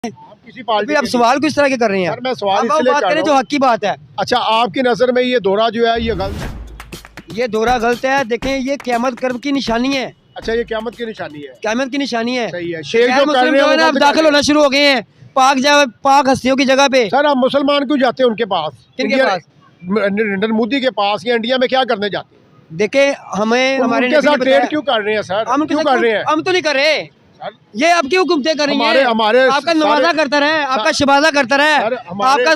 आप किसी पार्टी आप सवाल किस तरह के कर रहे हैं? सर मैं सवाल अब इसलिए बात कर करें रहा जो हूं। हक की बात है। अच्छा, आपकी नजर में ये दौरा जो है ये गलत है? ये दौरा गलत है। देखें, ये क़यामत कर्ब की निशानी है। अच्छा, ये क़यामत की निशानी है। क़यामत की निशानी है। सही है। शेख गैर जो कर मुस्लिम रहे जो हैं है ना वो अब गलत कर दाखिल रहे हैं। होना शुरू हो गए हैं पाक हस्तियों की जगह पे। सर आप मुसलमान क्यों जाते हैं उनके पास? किनके पास? नरेंद्र मोदी के पास या इंडिया में क्या करने जाते हैं? देखें, हमें हमारे उनके नबी ने साथ बताया। ट्रेड क्यों कर रहे हैं सर? हम क्यों कर रहे हैं? हम तो नहीं कर रहे। सर, ये आपकी हुकूमतें कर रही हमारे हैं। हमारे आपका नवाजा करता रहे, आपका शबाजा करता रहे, सर, हमारे- आपका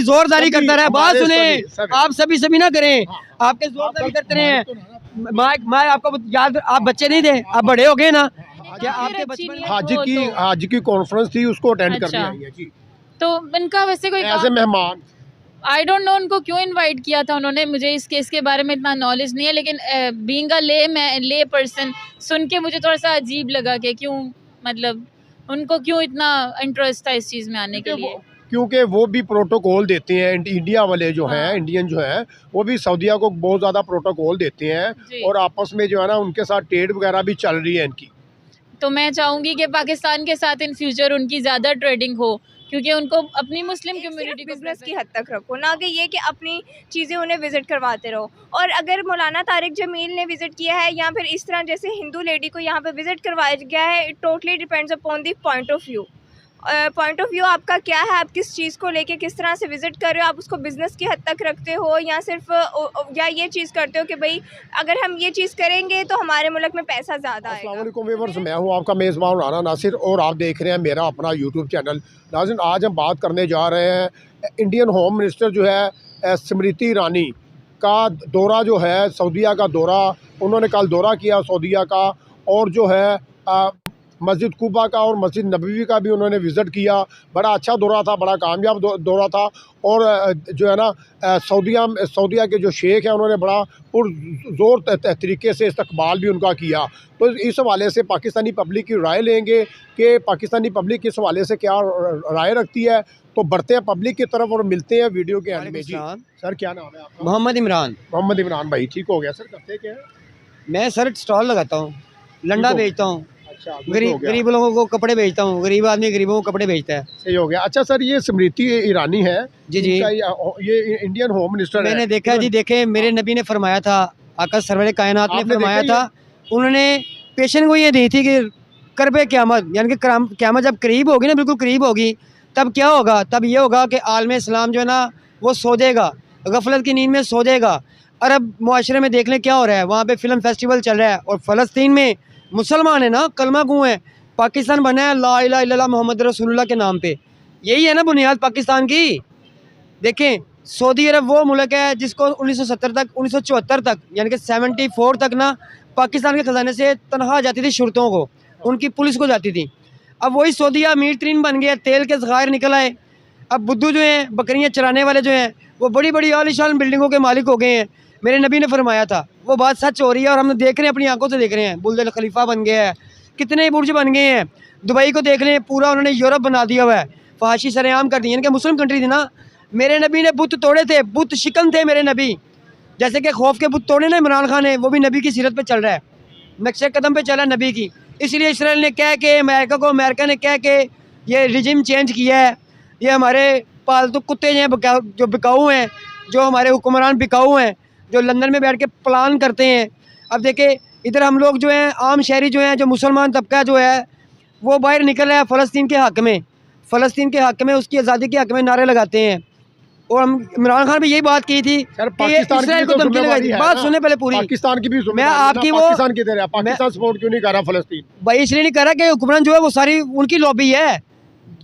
जोरदारी करता रहे। बात सुने, सभी। आप सभी ना करें। हाँ। आपके जोरदारी करते रहे हैं। तो मैं आपको याद, आप बच्चे नहीं थे, आप बड़े हो गए ना। क्या आपके अच्छी बचपन नहीं में है। आज की कॉन्फ्रेंस थी, उसको अटेंड करने अच्छा। आई है जी, तो उनका वैसे कोई एज ए मेहमान। आई डोंट नो उनको क्यों इनवाइट किया था उन्होंने, मुझे इस केस के बारे में इतना नॉलेज नहीं है, लेकिन बीइंग अ ले पर्सन सुन के मुझे थोड़ा सा अजीब लगा कि क्यों, मतलब उनको क्यों इतना इंटरेस्ट था इस चीज़ में आने के लिए। क्योंकि वो भी प्रोटोकॉल देते हैं, इंडिया वाले जो हैं, हाँ। इंडियन जो हैं, वो भी सऊदीया को बहुत ज़्यादा प्रोटोकॉल देते हैं जी। और आपस में जो है ना उनके साथ ट्रेड वगैरह भी चल रही है इनकी। तो मैं चाहूँगी कि पाकिस्तान के साथ इन फ्यूचर उनकी ज़्यादा ट्रेडिंग हो, क्योंकि उनको अपनी मुस्लिम कम्युनिटी को बिजनेस की हद तक रखो, ना कि ये कि अपनी चीज़ें उन्हें विजिट करवाते रहो। और अगर मौलाना तारिक जमील ने विजिट किया है या फिर इस तरह जैसे हिंदू लेडी को यहाँ पे विजिट करवाया गया है, it totally depends upon the point of view. Point of view आपका क्या है, आप किस चीज़ को लेके किस तरह से विजिट कर रहे हो, आप उसको बिजनेस की हद तक रखते हो या सिर्फ या ये चीज़ करते हो कि भाई अगर हम ये चीज़ करेंगे तो हमारे मुल्क में पैसा ज़्यादा आएगा। अस्सलाम वालेकुम व्यूअर्स, मैं हूं आपका मेज़बान राना नासिर और आप देख रहे हैं मेरा अपना यूट्यूब चैनल। नाज़रीन, आज हम बात करने जा रहे हैं इंडियन होम मिनिस्टर जो है स्मृति ईरानी का दौरा जो है, सऊदीया का दौरा। उन्होंने कल दौरा किया सऊदीया का, और जो है मस्जिद कुबा का और मस्जिद नबवी का भी उन्होंने विज़िट किया। बड़ा अच्छा दौरा था, बड़ा कामयाब दौरा था। और जो है ना सऊदीया के जो शेख हैं उन्होंने बड़ा पुरज़ोर तरीके से इस्तकबाल भी उनका किया। तो इस हवाले से पाकिस्तानी पब्लिक की राय लेंगे कि पाकिस्तानी पब्लिक इस हवाले से क्या राय रखती है। तो बढ़ते हैं पब्लिक की तरफ और मिलते हैं वीडियो के एंड में। जी सर, क्या नाम है आपका? मोहम्मद इमरान। मोहम्मद इमरान भाई, ठीक हो गया सर? करते क्या है? मैं सर स्टॉल लगाता हूँ, लंडा बेचता हूँ, अच्छा, गरीब लोगों को कपड़े बेचता हूँ। गरीब आदमी गरीबों को कपड़े बेचता है। सही हो गया। अच्छा सर, ये स्मृति ईरानी है जी जी, ये इंडियन होम मिनिस्टर है। मैंने देखा जी, देखे मेरे नबी ने फरमाया था, आका सरवर कायनात ने फरमाया था, उन्होंने पेशन को ये दी थी कि करबे क़यामत, यानी कि क़यामत जब करीब होगी ना, बिल्कुल करीब होगी, तब क्या होगा? तब ये होगा कि आलम इस्लाम जो है ना वो सो जाएगा, गफलत की नींद में सो जाएगा। अरब मुआशरे में देख लें क्या हो रहा है, वहाँ पे फ़िल्म फेस्टिवल चल रहा है और फ़लस्तीन में मुसलमान है ना, कलमा गूँ है। पाकिस्तान बना है ला इलाहा इल्लल्लाह मोहम्मद रसूलुल्लाह के नाम पे। यही है ना बुनियाद पाकिस्तान की। देखें, सऊदी अरब वो मुल्क है जिसको 1970 तक, 1974 तक, यानी कि 74 तक ना पाकिस्तान के ख़जाने से तनख्वाह जाती थी शुरतों को, उनकी पुलिस को जाती थी। अब वही सऊदीया अमीर तरीन बन गया, तेल के ज़खायर निकल आए। अब बुद्धू जो हैं, बकरियाँ चराने वाले जो हैं, वो बड़ी बड़ी आलीशान बिल्डिंगों के मालिक हो गए हैं। मेरे नबी ने फरमाया था, वो बात सच हो रही है और हम देख रहे हैं, अपनी आंखों से देख रहे हैं। बुर्ज खलीफा बन गया है, कितने बुर्ज बन गए हैं। दुबई को देख लें, पूरा उन्होंने यूरोप बना दिया हुआ है। फहाशी सरेआम कर दी, यानी कि मुस्लिम कंट्री थी ना। मेरे नबी ने बुत तोड़े थे, बुत शिकन थे मेरे नबी। जैसे कि खौफ के बुत तोड़े ना इमरान खान ने, वो भी नबी की सीरत पे चल रहा है, नक्शे कदम पे चला नबी की। इसलिए इसराइल ने कह के, अमेरिका ने कह के ये रिजिम चेंज किया है। ये हमारे पालतू कुत्ते हैं जो बिकाऊ हैं, जो हमारे हुक्मरान बिकाऊ हैं, जो लंदन में बैठ के प्लान करते हैं। अब देखे, इधर हम लोग जो हैं, आम शहरी जो हैं, जो मुसलमान तबका जो है, वो बाहर निकल रहा है फ़लस्तीन के हक़ में, फ़लस्तीन के हक़ में, उसकी आज़ादी के हक़ में नारे लगाते हैं। और हम इमरान खान भी यही बात की थी सर, कि इसराइल को धमकी लगाई थी। बात सुने पहले पूरी। पाकिस्तान की भी मैं आपकी वो पाकिस्तान की तरह पाकिस्तान सपोर्ट क्यों नहीं कर रहा फ़लस्तीन? भाई इसलिए नहीं कर रहा कि हुक्मरान जो है वो सारी उनकी लॉबी है।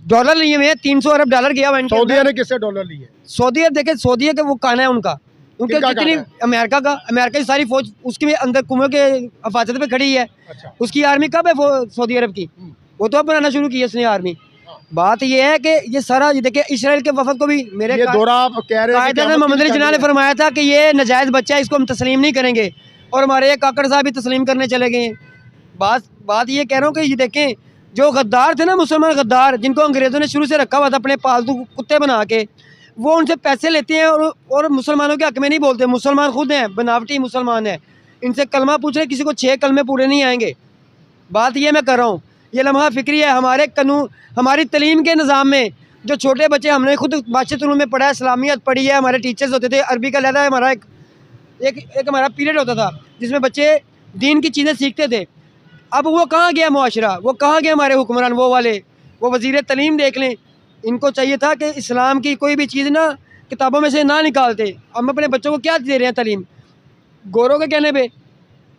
डॉलर लिए हुए हैं, 300 अरब डॉलर गया हुआ है। सऊदीया ने किससे डॉलर लिए? सऊदी अरब देखे, सऊदी का वो काना है उनका, उनके जितनी अमेरिका की सारी फौज उसके भी अंदर कुएं के हिफाजत पे खड़ी है। अच्छा। उसकी आर्मी कब है सऊदी अरब की? वो तो अब बनाना शुरू की है उसने आर्मी। बात ये है कि ये सारा, ये देखिए इसराइल के वफद को भी मेरे ये दौरा कह रहे हैं कि मोहम्मद अली जिन्ना ने फरमाया था कि ये नाजायज़ बच्चा है, इसको हम तस्लीम नहीं करेंगे। और हमारे ये काकड़ साहब भी तस्लीम करने चले गए हैं। बात ये कह रहा हूँ कि ये देखें, जो गद्दार थे ना, मुसलमान गद्दार, जिनको अंग्रेज़ों ने शुरू से रखा हुआ था अपने पालतू कुत्ते बना के, वो उनसे पैसे लेते हैं और मुसलमानों के हक़ में नहीं बोलते। मुसलमान खुद हैं, बनावटी मुसलमान हैं। इनसे कलमा पूछ रहे, किसी को 6 कलमे पूरे नहीं आएंगे। बात ये मैं कर रहा हूँ ये लम्हा फिक्री है। हमारे कानून, हमारी तलीम के निज़ाम में जो छोटे बच्चे, हमने खुद बादशाह में पढ़ा है, इस्लामियत पढ़ी है, हमारे टीचर्स होते थे, अरबी का लहदा हमारा एक हमारा पीरियड होता था जिसमें बच्चे दीन की चीज़ें सीखते थे। अब वो कहाँ गया मुआशरा, वो कहाँ गया हमारे हुक्मरान, वो वाले, वो वज़ीर तलीम देख लें। इनको चाहिए था कि इस्लाम की कोई भी चीज़ ना किताबों में से ना निकालते। हम अपने बच्चों को क्या दे रहे हैं तलीम, गोरों के कहने पे,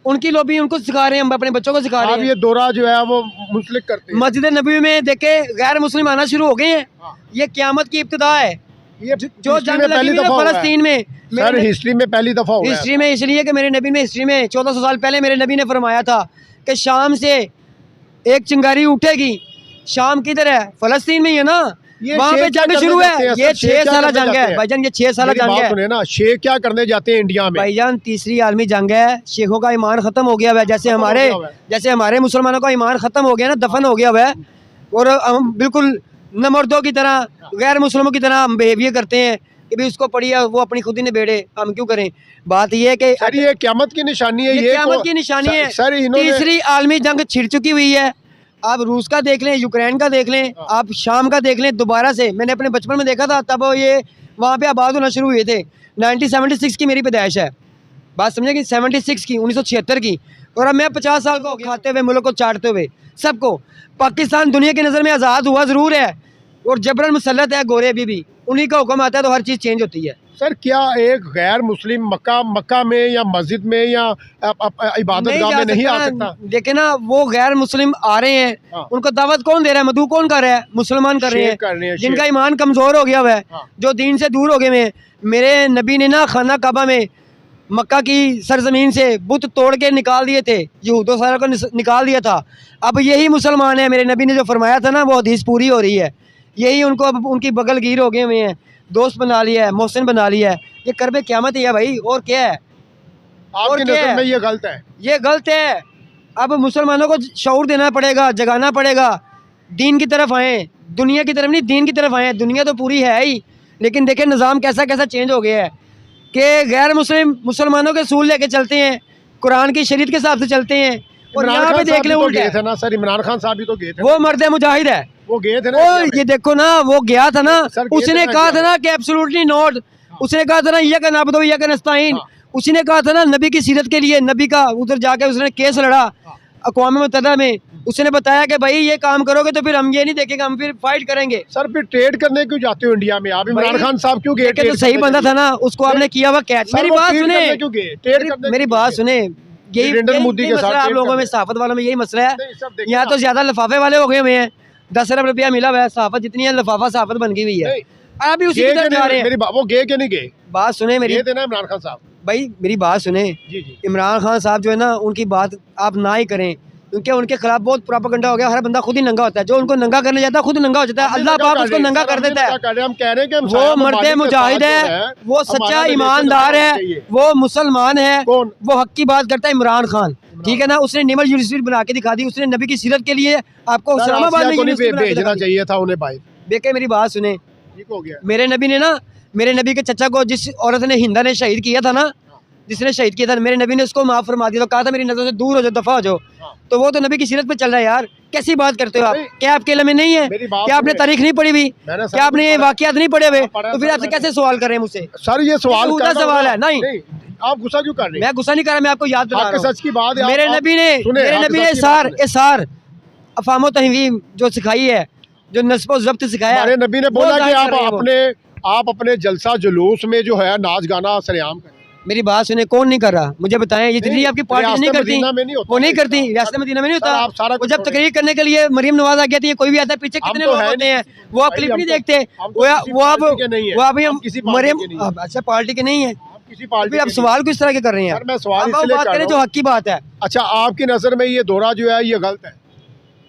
उनकी लोबी उनको सिखा रहे हैं, हम अपने बच्चों को सिखा रहे आप हैं। ये दौरा जो है वो मुंसलिक करते हैं। मस्जिद नबी में देखे गैर मुस्लिम आना शुरू हो गए हैं। हाँ। ये क़यामत की इब्तिदा है। ये जो हिस्ट्री जंग में लगी पहली हुई है दफा हुआ है। फ़लस्तीन में, सर हिस्ट्री में पहली दफा हुआ है। हिस्ट्री में इसलिए कि मेरे नबी ने हिस्ट्री में 1400 साल पहले मेरे नबी ने फरमाया था कि शाम से एक चिंगारी उठेगी। शाम किधर है? फ़लस्तीन में ही है ना, ये वहाँ पे शेख क्या जंग करने शुरू जाते है। हैं? ये सर, शेख 6 क्या साल करने जंग जाते है हैं? भाईजान, ये 6 साल मेरी जंग बात है सुने ना, शेख क्या करने जाते हैं इंडिया में? भाईजान। तीसरी आलमी जंग है। शेखों का ईमान ख़त्म हो गया हुआ है, जैसे हमारे मुसलमानों का ईमान ख़त्म हो गया ना, दफन हो गया हुआ है। और हम बिल्कुल नमर्दों की तरह, गैर मुस्लिमों की तरह हम बिहेवियर करते हैं कि भाई उसको पढ़िए, वो अपनी खुद ही निबेड़े, हम क्यों करें। बात ये है कि सर ये क़यामत की निशानी है। ये क़यामत की निशानी है। सर इन्होंने तीसरी आलमी जंग छिड़ चुकी हुई है। आप रूस का देख लें, यूक्रेन का देख लें, आप शाम का देख लें। दोबारा से मैंने अपने बचपन में देखा था, तब वो ये वहाँ पे आबाद होना शुरू हुए थे। 1976 की मेरी पैदाइश है, बात समझे कि 76 की, 1976 की। और अब मैं 50 साल को खाते हुए, मुल्क को चाटते हुए, सबको। पाकिस्तान दुनिया की नज़र में आज़ाद हुआ ज़रूर है और जबरन मुसल्लत है गोरे भी उन्हीं का हुक्म आता है तो हर चीज़ चेंज होती है। सर क्या एक गैर मुस्लिम मक्का में या मस्जिद में या इबादत गाह में नहीं आ सकता? देखे ना, वो गैर मुस्लिम आ रहे हैं, हाँ। उनको दावत कौन दे रहा है? मधु कौन कर रहा है? मुसलमान कर रहे हैं, जिनका ईमान कमज़ोर हो गया हुआ है, हाँ। जो दीन से दूर हो गए हैं। मेरे नबी ने ना खाना काबा में, मक्का की सरजमीन से बुत तोड़ के निकाल दिए थे, यहूदों सारा को निकाल दिया था। अब यही मुसलमान है। मेरे नबी ने जो फरमाया था ना, वो हदीस पूरी हो रही है। यही उनको अब उनकी बगल गिर हो गए हुए हैं, दोस्त बना लिया है, मोहसिन बना लिया है। ये करबे क़यामत ही है भाई, और क्या है? आपकी नज़र में ये गलत है? ये गलत है। अब मुसलमानों को शऊर देना पड़ेगा, जगाना पड़ेगा, दीन की तरफ आएँ, दुनिया की तरफ नहीं, दीन की तरफ आएँ। दुनिया तो पूरी है ही, लेकिन देखें निज़ाम कैसा कैसा चेंज हो गया है कि गैर मुस्लिम मुसलमानों के सूल लेके चलते हैं, कुरान की शरीयत के हिसाब से चलते हैं। और यहाँ पे देख ले गए थे ना सर, इमरान खान साहब भी तो गए थे। वो मर्द मुजाहिद है, वो गए थे ना। वो ये देखो ना, वो गया था ना, उसने कहा था ना कि एब्सोल्युटली नॉट। उसने कहा था ना ये का नाबदो ये का नस्ताइन। उसने कहा था ना नबी की सीरत के लिए, नबी का उधर जाके उसने केस लड़ा अक़वाम मुत्तहिदा में। उसने बताया कि भाई ये काम करोगे तो फिर हम ये नहीं देखेंगे, हम फिर फाइट करेंगे। सर फिर ट्रेड करने क्यों जाते हो इंडिया में आप? इमरान खान साहब क्यों गए? तो सही बंदा था ना, उसको आपने किया हुआ कैच। मेरी बात सुने, मेरी बात सुने, यही मोदी के साथ आप लोगों में, सहाफत वालों में यही मसला है। नहीं, यहाँ तो ज्यादा लिफाफे वाले हो गए हुए हैं, 10 अरब रुपया मिला हुआ है, सहाफत जितनी है लिफाफा सहाफत बन गई हुई है। आप भी उसी की तरफ जा रहे हैं। वो गए कि नहीं गए? बात सुने मेरी, गए थे ना इमरान खान साहब? भाई मेरी बात सुने। जी जी। इमरान खान साहब जो है ना, उनकी बात आप ना ही करें, क्योंकि उनके खिलाफ बहुत प्रोपेगेंडा हो गया। हर बंदा खुद ही नंगा होता है, जो उनको नंगा करने जाता है खुद नंगा हो जाता है। अल्लाह पाक उसको नंगा कर देता है। हम कह रहे हैं कि वो मर्द मुजाहिद है, वो सच्चा ईमानदार है, वो मुसलमान है, वो हक की बात करता है। इमरान खान, ठीक है ना, उसने निमल यूनिवर्सिटी बना के दिखा दी। उसने नबी की सीरत के लिए आपको इस्लामाबाद में यूनिवर्सिटी भेजना चाहिए था उन्हें भाई। देखे मेरी बात सुने, ठीक हो गया। मेरे नबी ने ना, मेरे नबी के चचा को जिस औरत ने हिंदा ने शहीद किया था ना, जिसने शहीद किया था, मेरे नबी ने उसको माफ़ फरमा दिया। तो कहा था मेरी नज़र से दूर हो जाओ, दफ़ा हो जाओ। तो वो तो नबी की सीरत पे चल रहा है यार। कैसी बात करते हो आप? क्या आपके इल्म में नहीं है? क्या आपने तारीख नहीं पढ़ी हुई? क्या आपने ये वाक़यात नहीं पढ़े हुए? तो फिर आपसे कैसे सवाल कर रहे हैं मुझसे? सर ये सवाल है। नहीं, आप गुस्सा क्यों कर रहे हैं? मैं गुस्सा नहीं कर रहा, मैं आपको याद दिला रहा हूं। सच की बात है। मेरे नबी ने इसार अफ़ाम तहवीम जो सिखाई है, जो नस्ब ज़ब्त सिखाया, हमारे नबी ने बोला कि आप अपने जलसा जुलूस में जो है नाच गाना सरेआम करें। मेरी बात सुने, कौन नहीं कर रहा? मुझे बताएं। ये जितनी आपकी पार्टी नहीं करती, वो नहीं करती। रियासत मदीना में नहीं होता। वो जब तकरीर करने के लिए मरियम नवाज आ गया थी, कोई भी आता है, पीछे कितने लोग होते हैं, वो आप क्लिप नहीं देखते। वो आप मरियम, अच्छा पार्टी के नहीं है, किसी पार्टी। आप सवाल किस तरह के कर रहे हैं? मैं सवाल बात करें जो हक की बात है। अच्छा आपकी नज़र में ये दौरा जो है ये गलत है?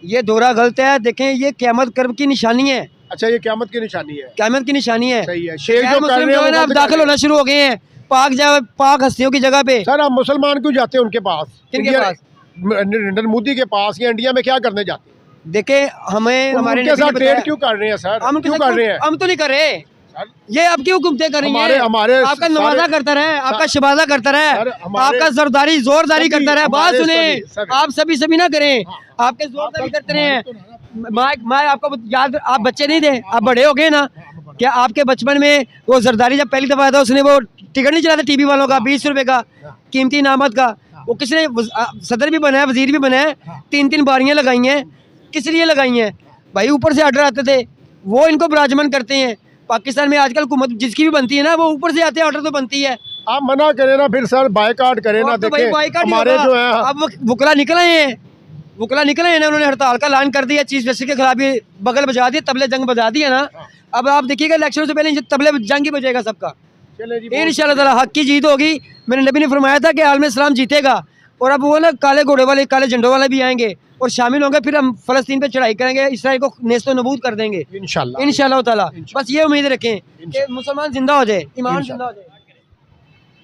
ये दौरा गलत है। देखें, ये क़यामत कर्ब की निशानी है। अच्छा ये क़यामत की निशानी है? क़यामत की निशानी है। सही है। शेख जो कर रहे हैं अब दाखिल होना शुरू हो गए हैं पाक हस्तियों की जगह पे। सर आप मुसलमान क्यों जाते हैं उनके पास? किनके पास? नरेंद्र मोदी के पास या इंडिया में क्या करने जाते हैं? देखे, हमें हमारे साथ ट्रेड क्यों कर रहे हैं सर? हम क्यों कर रहे हैं? हम तो नहीं कर रहे, ये आपकी हुकूमतें कर रही हमारे हैं। हमारे आपका नवाजा करता रहे, आपका शबाजा करता रहे, सर, हमारे- आपका जोरदारी करता रहे। बात हमारे सुने, सभी- आप सभी ना करें, हाँ। आपके जोरदारी करते रहे हैं। माइक मैं आपको याद, आप बच्चे नहीं थे, आप बड़े हो गए ना। क्या आपके बचपन में वो जरदारी जब पहली दफा था, उसने वो टिकट नहीं चला था टीवी वालों का 20 रुपए का कीमती इनामत का, वो किसने, सदर भी बना है, वजीर भी बना है, 3-3 बारियां लगाई हैं, किस लिए लगाई हैं भाई? ऊपर से ऑर्डर आते थे, वो इनको विराजमान करते हैं। पाकिस्तान में आजकल हुकूमत जिसकी भी बनती है ना, वो ऊपर से आते हैं, ऑर्डर तो बनती है। आप मना करें ना, फिर सर बायकाट करें ना। अब तो भाई देखिए बायकाट ही हमारे होगा। जो है अब वकला निकल आए हैं, ना, उन्होंने हड़ताल का ऐलान कर दिया, चीफ जस्टिस के खिलाफ ही बगल बजा दिए, तबले जंग बजा दिया ना। अब आप देखिएगा इलेक्शन से पहले तबले जंग ही बजेगा सबका। चले जी, इंशाल्लाह ताला हक की जीत होगी। मेरे नबी ने फरमाया था कि आलम इस्लाम जीतेगा, और अब वो ना काले घोड़े वाले, काले झंडों वाले भी आएंगे और शामिल होंगे, फिर हम फलस्तीन पे चढ़ाई करेंगे, इसराइल को नेस्तो नबूद कर देंगे इंशाल्लाह ताला। बस ये उम्मीद रखें कि मुसलमान जिंदा हो जाए, ईमान जिंदा हो जाए।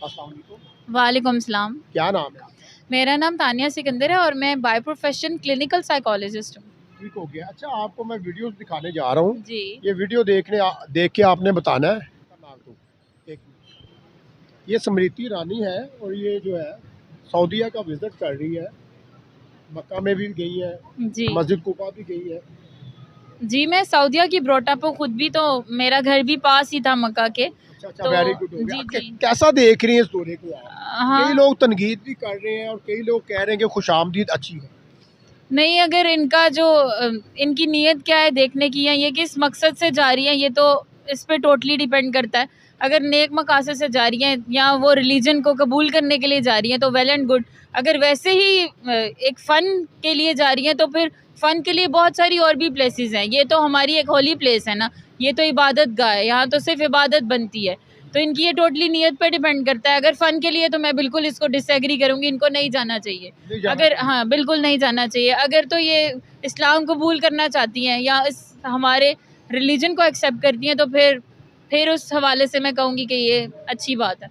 अस्सलाम वालेकुम। वालेकुम सलाम। क्या नाम है आपका? मेरा नाम तानिया सिकंदर है और मैं बाय प्रोफेशन क्लिनिकल साइकोलॉजिस्ट हूँ। ठीक हो गया। अच्छा, आपको मैं वीडियोस दिखाने जा रहा हूँ, जी। ये वीडियो देख के आपने बताना है। एक ये स्मृति ईरानी है और ये जो है सऊदीया का विजिट कर रही है, मक्का में भी गई है, जी मस्जिद कुबा भी गई है। जी, मैं सऊदीया की ब्रोटअप हूँ खुद भी, तो मेरा घर भी पास ही था मक्का के। अच्छा, तो वेरी गुड। जी, जी। कैसा देख रही है इस दौरे को आप? हाँ, कई लोग तनकीद भी कर रहे हैं और कई लोग कह रहे हैं कि खुशामदीद अच्छी है। नहीं, अगर इनका जो इनकी नीयत क्या है देखने की, या ये किस मकसद से जा रही है, ये तो इस पे टोटली डिपेंड करता है। अगर नेक मकासद से जा रही हैं या वो रिलीजन को कबूल करने के लिए जा रही हैं तो वेल एंड गुड। अगर वैसे ही एक फ़न के लिए जा रही हैं तो फिर फ़न के लिए बहुत सारी और भी प्लेसेस हैं। ये तो हमारी एक होली प्लेस है ना, ये तो इबादत गाह है, यहाँ तो सिर्फ इबादत बनती है। तो इनकी ये टोटली नीयत पे डिपेंड करता है। अगर फ़न के लिए तो मैं बिल्कुल इसको डिसएग्री करूँगी, इनको नहीं जाना चाहिए। अगर हाँ, बिल्कुल नहीं जाना चाहिए। अगर तो ये इस्लाम कबूल करना चाहती हैं या इस हमारे रिलीजन को एक्सेप्ट करती हैं तो फिर उस हवाले से मैं कहूँगी कि ये अच्छी बात है।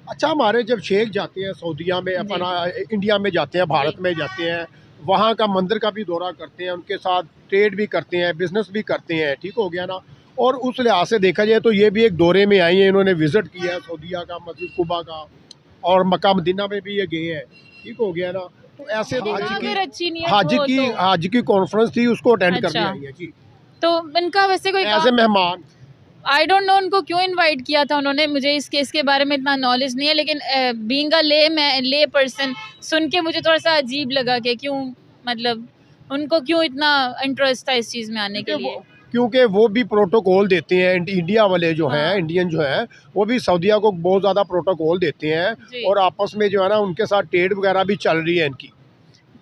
अच्छा, हमारे जब शेख जाते हैं सऊदीया में, अपना इंडिया में जाते हैं, भारत में जाते हैं, वहाँ का मंदिर का भी दौरा करते हैं, उनके साथ ट्रेड भी करते हैं, बिजनेस भी करते हैं, ठीक हो गया ना। और उस लिहाज से देखा जाए तो ये भी एक दौरे में आई हैं, इन्होंने विज़िट किया है सऊदीया का, मस्जिद कुबा का, और मक्का मदीना में भी ये गए हैं, ठीक हो गया ना। तो ऐसे अगर अच्छी नीयत हाजी की कॉन्फ्रेंस थी, उसको अटेंड करने अच्छा। आई है जी, तो इनका वैसे कोई एज ए मेहमान। आई डोंट नो उनको क्यों इनवाइट किया था उन्होंने, मुझे इस केस के बारे में इतना नॉलेज नहीं है, लेकिन बीइंग अ ले पर्सन सुन के मुझे थोड़ा सा अजीब लगा कि क्यों, मतलब उनको क्यों इतना इंटरेस्ट था इस चीज़ में आने के लिए। क्योंकि वो भी प्रोटोकॉल देते हैं, इंडिया वाले जो हैं, हाँ। इंडियन जो हैं, वो भी सऊदीया को बहुत ज़्यादा प्रोटोकॉल देते हैं, जी। और आपस में जो है ना उनके साथ ट्रेड वगैरह भी चल रही है इनकी।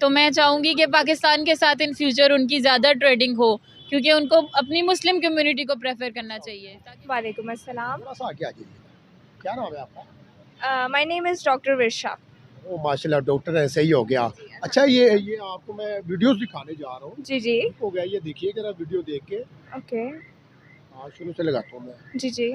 तो मैं चाहूँगी कि पाकिस्तान के साथ इन फ्यूचर उनकी ज़्यादा ट्रेडिंग हो, क्योंकि उनको अपनी मुस्लिम कम्युनिटी को प्रेफर करना चाहिए। वालेकुम अस्सलाम। थोड़ा सा आगे आ जाइए। क्या नाम है आपका? My name is doctor Virsha. Oh माशाल्लाह, डॉक्टर ऐसे ही हो गया। अच्छा, ये आपको मैं वीडियोस दिखाने जा रहा हूँ, जी जी। हो गया, ये देखिए जरा वीडियो देख के। ओके। हाँ, शुरू से लगाता हूँ मैं। जी जी।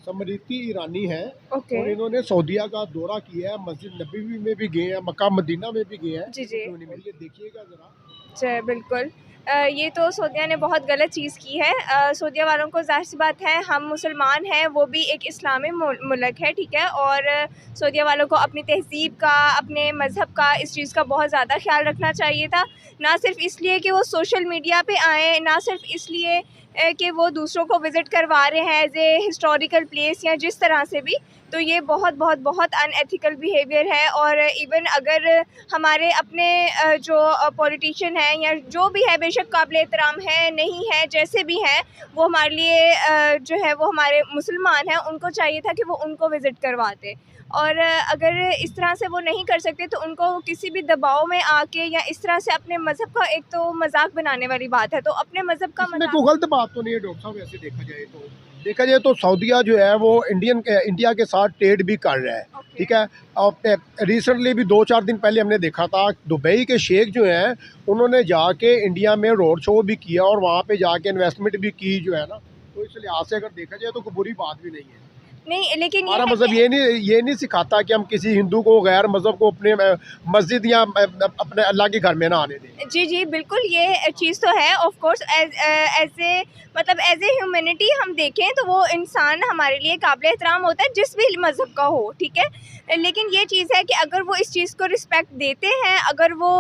स्मृति ईरानी है ओके। और इन्होंने सऊदीया का दौरा किया है, मस्जिद नबवी में भी गए हैं, मक्का मदीना में भी गए हैं। जी जी। और ये देखिएगा ज़रा। जी बिल्कुल। ये तो सऊदीया ने बहुत गलत चीज़ की है। सऊदीया वालों को ज़ाहिर सी बात है, हम मुसलमान हैं, वो भी एक इस्लामी मुल्क है, ठीक है, और सऊदीया वालों को अपनी तहज़ीब का, अपने मज़हब का, इस चीज़ का बहुत ज़्यादा ख्याल रखना चाहिए था। ना सिर्फ इसलिए कि वो सोशल मीडिया पे आएँ, ना सिर्फ इसलिए कि वो दूसरों को विज़िट करवा रहे हैं एज़ ए हिस्टोरिकल प्लेस या जिस तरह से भी, तो ये बहुत बहुत बहुत अनएथिकल बिहेवियर है। और इवन अगर हमारे अपने जो पॉलिटिशियन हैं या जो भी है, बेशक काबिल एहतराम है, नहीं है, जैसे भी हैं, वो हमारे लिए जो है वो हमारे मुसलमान हैं, उनको चाहिए था कि वो उनको विज़िट करवाते। और अगर इस तरह से वो नहीं कर सकते तो उनको किसी भी दबाव में आके या इस तरह से अपने मज़हब का, एक तो मजाक बनाने वाली बात है, तो अपने मज़हब का इसमें कोई गलत बात तो नहीं है डॉक्टर साहब, ऐसे देखा जाए तो सऊदीया जो है वो इंडिया के साथ ट्रेड भी कर रहा है, ठीक है। और रिसेंटली भी 2-4 दिन पहले हमने देखा था, दुबई के शेख जो हैं उन्होंने जाके इंडिया में रोड शो भी किया और वहाँ पे जाके इन्वेस्टमेंट भी की जो है ना, तो इस लिहाज से अगर देखा जाए तो कोई बुरी बात भी नहीं है। नहीं, लेकिन हमारा है मज़हब कि ये नहीं सिखाता कि हम किसी हिंदू को गैर मज़हब को अपने मस्जिद या अपने अल्लाह के घर में ना आने दें। जी, जी, बिल्कुल ये चीज़ तो है ऑफ़ कोर्स एज़ ए मतलब एज़ ए ह्यूमैनिटी हम देखें तो वो इंसान हमारे लिए काबिल एहतराम होता है जिस भी मज़हब का हो, ठीक है? लेकिन ये चीज़ है कि अगर वो इस चीज़ को रिस्पेक्ट देते हैं, अगर वो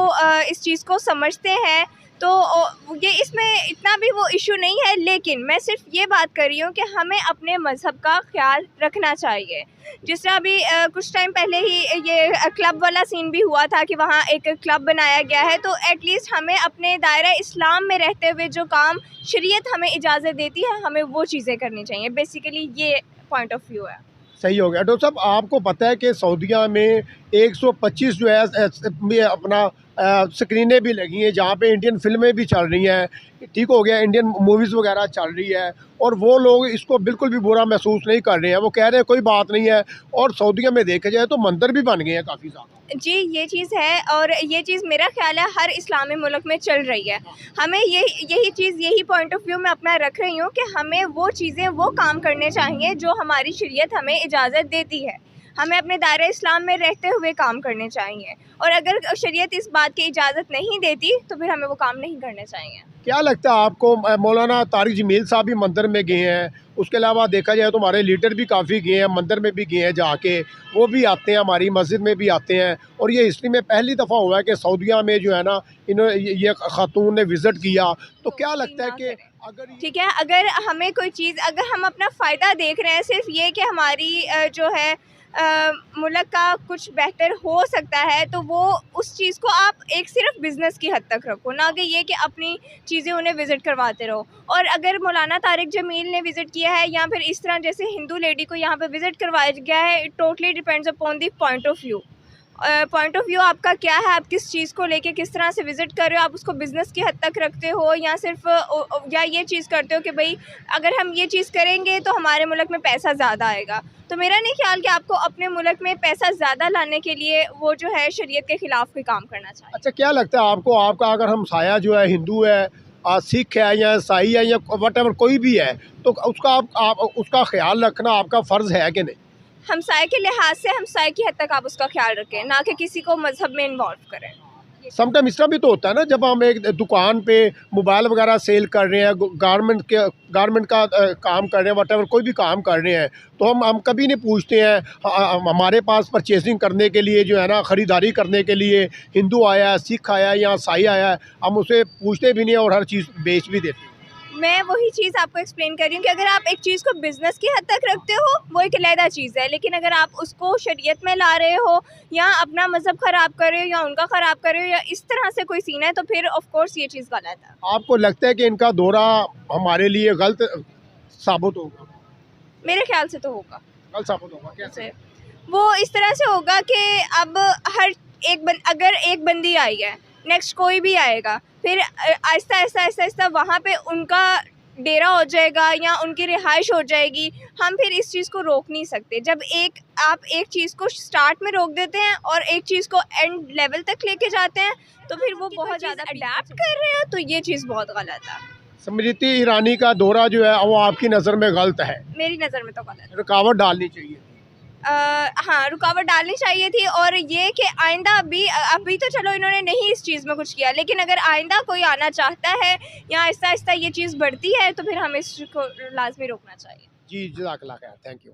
इस चीज़ को समझते हैं तो ये इसमें इतना भी वो इशू नहीं है, लेकिन मैं सिर्फ ये बात कर रही हूँ कि हमें अपने मज़हब का ख्याल रखना चाहिए। जिस तरह अभी कुछ टाइम पहले ही ये क्लब वाला सीन भी हुआ था कि वहाँ एक क्लब बनाया गया है, तो एटलीस्ट हमें अपने दायरा इस्लाम में रहते हुए जो काम शरीयत हमें इजाज़त देती है, हमें वो चीज़ें करनी चाहिए। बेसिकली ये पॉइंट ऑफ व्यू है। सही हो गया। डॉक्टर साहब, आपको पता है कि सऊदीया में 125 जो है अपना स्क्रीनें भी लगी हैं जहाँ पे इंडियन फिल्में भी चल रही हैं, ठीक हो गया, इंडियन मूवीज़ वगैरह चल रही है, और वो लोग इसको बिल्कुल भी बुरा महसूस नहीं कर रहे हैं। वो कह रहे हैं कोई बात नहीं है, और सऊदीया में देखा जाए तो मंदिर भी बन गए हैं काफ़ी ज़्यादा। जी, ये चीज़ है और ये चीज़ मेरा ख़्याल है हर इस्लामी मुल्क में चल रही है। हमें यही पॉइंट ऑफ व्यू मैं अपना रख रही हूँ कि हमें वो चीज़ें, वो काम करने चाहिए जो हमारी शरीयत हमें इजाज़त देती है। हमें अपने दायरा इस्लाम में रहते हुए काम करने चाहिए, और अगर शरीयत इस बात की इजाज़त नहीं देती तो फिर हमें वो काम नहीं करने चाहिए। क्या लगता है आपको, मौलाना तारिक जमील साहब भी मंदिर में गए हैं, उसके अलावा देखा जाए तो हमारे लीडर भी काफ़ी गए हैं, मंदिर में भी गए हैं जाके, वो भी आते हैं, हमारी मस्जिद में भी आते हैं, और ये हिस्ट्री में पहली दफ़ा हुआ है कि सऊदीया में जो है ना इन्होंने ये खातून ने विज़िट किया। तो क्या लगता है कि अगर ठीक है, अगर हमें कोई चीज़, अगर हम अपना फ़ायदा देख रहे हैं, सिर्फ ये कि हमारी जो है मुल्क का कुछ बेहतर हो सकता है, तो वो उस चीज़ को आप एक सिर्फ बिज़नेस की हद तक रखो, ना कि ये कि अपनी चीज़ें उन्हें विज़िट करवाते रहो। और अगर मौलाना तारिक जमील ने विज़िट किया है या फिर इस तरह जैसे हिंदू लेडी को यहाँ पे विज़िट करवाया गया है, it totally depends upon the point of view. Point of view आपका क्या है, आप किस चीज़ को लेके किस तरह से विज़िट कर रहे हो, आप उसको बिज़नेस की हद तक रखते हो या सिर्फ या ये चीज़ करते हो कि भाई अगर हम ये चीज़ करेंगे तो हमारे मुल्क में पैसा ज़्यादा आएगा। तो मेरा नहीं ख्याल कि आपको अपने मुल्क में पैसा ज़्यादा लाने के लिए वो जो है शरीयत के ख़िलाफ़ कोई काम करना चाहिए। अच्छा, क्या लगता है आपको, आपका अगर हमसाया जो है हिंदू है, सिख है या ईसाई है या वटेवर कोई भी है, तो उसका आप उसका ख्याल रखना आपका फ़र्ज़ है कि नहीं? हमसाये के लिहाज से हमसाये की हद तक आप उसका ख्याल रखें, ना कि किसी को मज़हब में इन्वॉल्व करें। समटाइम इस तरह भी तो होता है ना, जब हम एक दुकान पे मोबाइल वगैरह सेल कर रहे हैं, गारमेंट का काम कर रहे हैं, वटेवर कोई भी काम कर रहे हैं, तो हम कभी नहीं पूछते हैं हमारे पास परचेसिंग करने के लिए जो है ना, ख़रीदारी करने के लिए हिंदू आया है, सिख आया है या ईसाई आया है, हम उसे पूछते भी नहीं और हर चीज़ बेच भी देते हैं। मैं वही चीज़ आपको एक्सप्लेन कर रही हूँ कि अगर आप एक चीज़ को बिज़नेस की हद तक रखते हो वो एक अलहदा चीज़ है, लेकिन अगर आप उसको शरीयत में ला रहे हो या अपना मज़हब ख़राब कर रहे हो या उनका ख़राब कर रहे हो या इस तरह से कोई सीन है, तो फिर ऑफ कोर्स ये चीज़ गलत है। आपको लगता है कि इनका दौरा हमारे लिए गलत साबित होगा? मेरे ख्याल से तो होगा। गलत साबित होगा कैसे? वो इस तरह से होगा कि अब हर अगर एक बंदी आई है, नेक्स्ट कोई भी आएगा, फिर आहिस्ता वहाँ पे उनका डेरा हो जाएगा या उनकी रिहाइश हो जाएगी। हम फिर इस चीज़ को रोक नहीं सकते। जब आप एक चीज़ को स्टार्ट में रोक देते हैं और एक चीज़ को एंड लेवल तक लेके जाते हैं, तो फिर वो बहुत ज़्यादा अडैप्ट कर रहे हैं, तो ये चीज़ बहुत गलत है। स्मृति ईरानी का दौरा जो है वो आपकी नज़र में गलत है? मेरी नज़र में तो गलत है। रुकावट डालनी चाहिए। हाँ, रुकावट डालनी चाहिए थी, और ये कि आइंदा अभी तो चलो इन्होंने नहीं इस चीज़ में कुछ किया, लेकिन अगर आइंदा कोई आना चाहता है या आहिस्ता-आहिस्ता ये चीज़ बढ़ती है, तो फिर हमें इसको लाज़मी रोकना चाहिए। जी, जज़ाकल्लाह खैर, थैंक यू।